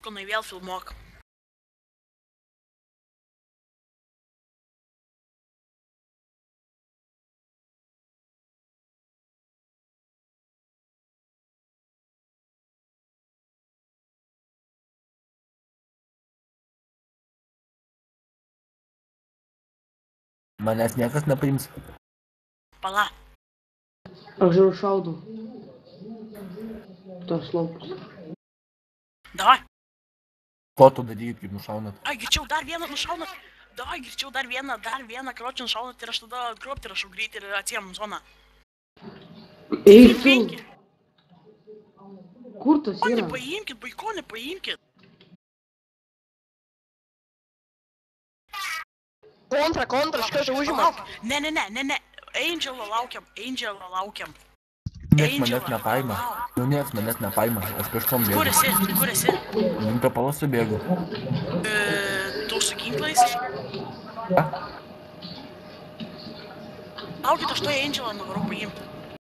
Konai vėl filmuok. Manęs niekas nepaims. Pala. Aš jau šaudau. Tos laukus. Davai. Ko tu daryt, kaip nušaunat? Ai, greičiau dar vieną nušaunat. Davai, greičiau dar vieną karočią nušaunat ir aš tada grobti rašau greit ir atsiemam zoną. Eik tu. Penki. Kur tas O, yra? nepaimkit, baiko, nepaimkit. Kontra, iš karto užima. Palauk. Ne. Angelo laukiam. Nieks manęs nepaima. Nu, nieks manęs nepaima. Aš kažkom bėgu. Kur esi? Rimta palasą bėgu. Tu su ginklais? Ką? Laukit, aš to Angelą nuvarau paimti.